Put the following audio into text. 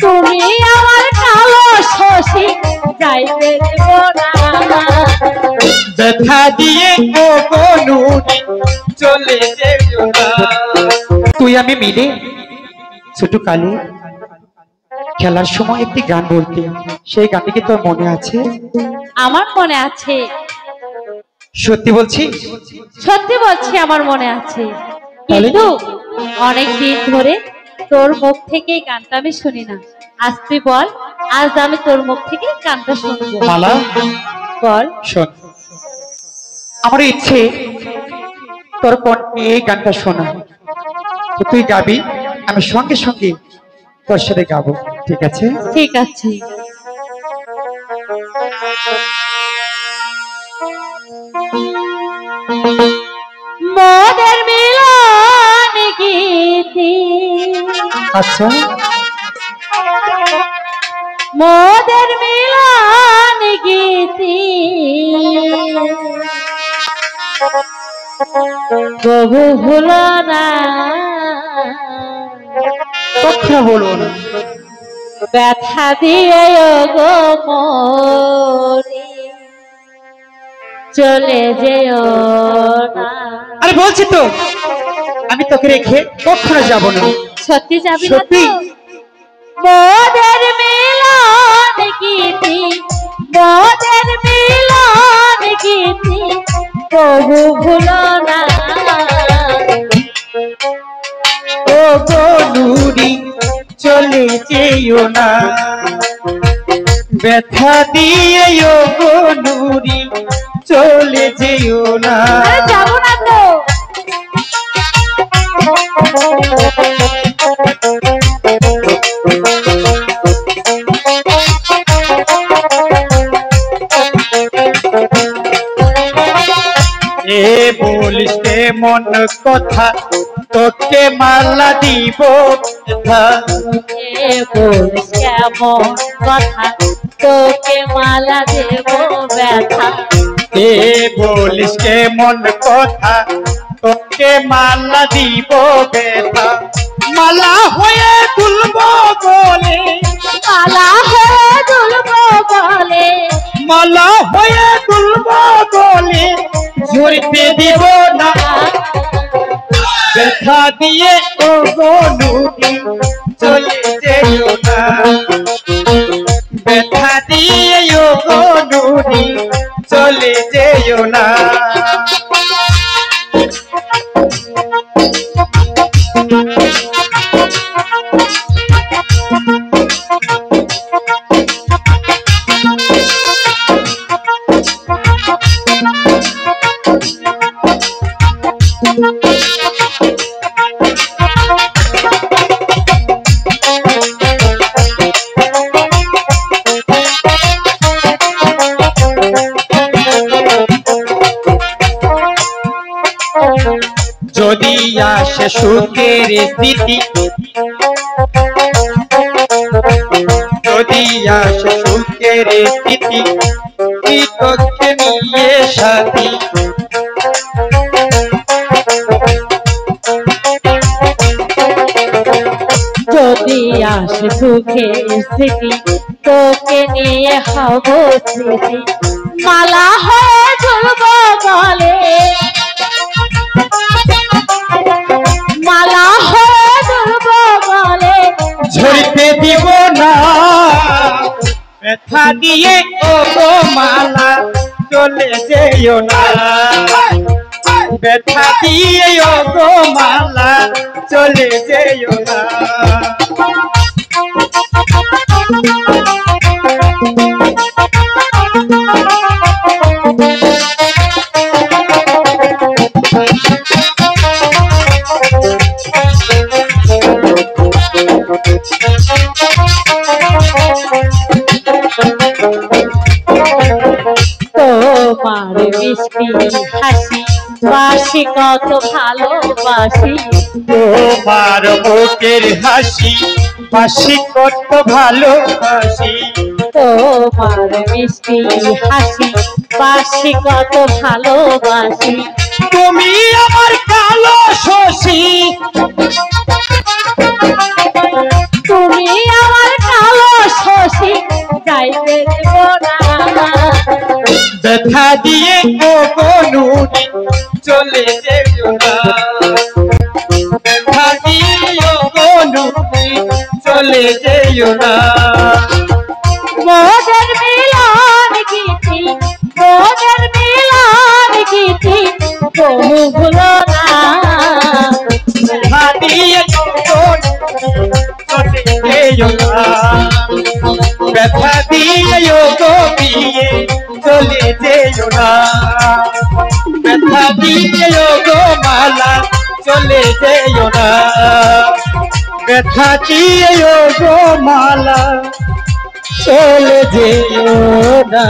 তুমি আমার কালো শশী যাইতে দেব না। ব্যথা দিয়ে নুরি চলে যেও না। তুই আমি মিলে ছোট কালে খেলার সময় একটি গান বলতে, সেই গানটি কি তোর মনে আছে? আমার মনে আছে। সত্যি বলছি? সত্যি বলছি, আমার মনে আছে। তাহলে? কিন্তু অনেক দিন ধরে তোর মুখ থেকে এই গানটা আমি শুনি না। আজ তুই বল, আজ আমি তোর মুখ থেকে গানটা শুনবো। মালা বল। শোন, আমার ইচ্ছে তোর কণ্ঠে এই গানটা শোনা। তো তুই গাবি, আমি সঙ্গে সঙ্গে তোর সাথে গাবো, ঠিক আছে? ঠিক আছে। মোদের মিলন গীতি, আচ্ছা, মোদের মিলন গীতি কবু ভুলো না, কথা বলবো না। ব্যথা দিয়ে গো মরি চলে যেও না। আরে বলছি তো, আমি তোকে রেখে কখনো যাব না। সত্যি যাবি না সত্যি। তো? মোদের মিলন গীতি, মোদের মিলন গীতি কবু ভুলো না। ও গো নুরি চলে যেও না, ব্যথা দিয়ে ও গো নুরি চলে যেও না। আরে যাবো না তো। এ বলিস মন কথা, তোকে মালা দিব ব্যথা। এ বলিস কেমন কথা, তোকে মালা দেব ব্যথা। এ বলিস মন কথা, তোকে মালা দিব ব্যথা। মালা হয়ে তুলবো বলে, মালা হয়ে দুলবো বলে, মালা হয়ে তুলবো বলে ঝরতে দিব না। ব্যথা দিয়ে ও গো নুরি চলে যেও না, ব্যথা দিয়ে ও গো নুরি চলে যেও না। যদি আসে সুখের স্মৃতি, যদি আসে সুখের স্মৃতি, তুই তোকে নিয়ে সাথী। যদি আসে সুখের স্মৃতি, তোকে নিয়ে হব স্মৃতি। মালা হয়ে ঝুলবো বলে, মালা হয়ে ঝুলবো বলে ঝরতে দিব না। ব্যথা দিয়ে ও গো মালা চলে যেও না, ব্যথা দিয়ে ও গো মালা চলে যেও না। তোমার মিষ্টি হাসি বাসি কত ভালোবাসি, তোমার বুকের হাসি বাসি কত ভালোবাসি। তোমার মিষ্টি হাসি বাসি কত ভালোবাসি। তুমি আমার কালো শশী, তুমি আমার ব্যথা দিয়ে কোনোদিন চলে যেও না, ব্যথা দিয়ে কোনোদিন চলে যেও না। মোদের মিলন গীতি, মোদের মিলন গীতি বহু ভুলো না। ব্যথা দিয়ে চলে যেও না, ব্যথা দিয়ে গো বিয়ে চলে যেও না, ব্যথা দিয়ে গো মালা চলে যেও না, ব্যথা দিয়ে গো মালা চলে যেও না।